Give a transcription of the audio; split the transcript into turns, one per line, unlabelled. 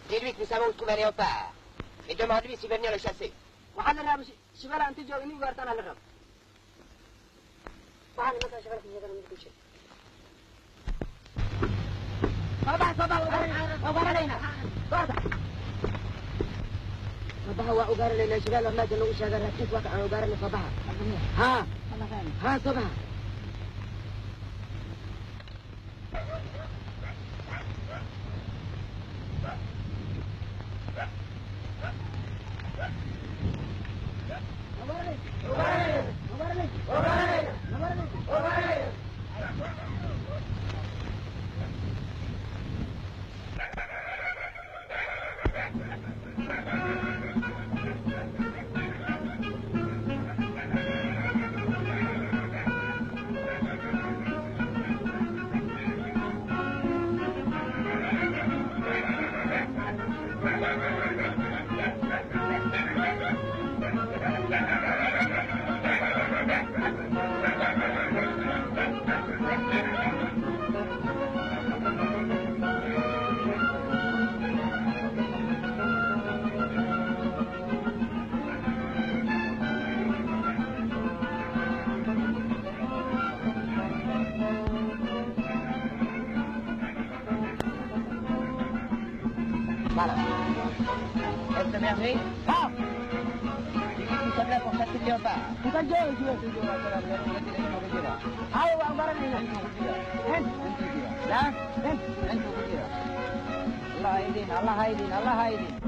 Dis-lui que nous savons où trouver un léopard. Et demande-lui s'il veut venir le chasser.
waxaa la rabaa shibala inta jooga nin gaartana la raba waxaa nimankaa shibala kiyagana mid ku jira صباح وأجار لنا شباب ما جنوا شجرة ركيت وقع أجار صباح ها صباح Voilà. Est-ce que merci? Ah! Nous sommes là pour chasser le léopard. Tout à fait, je vais Ah, on va Là? Allah haydin.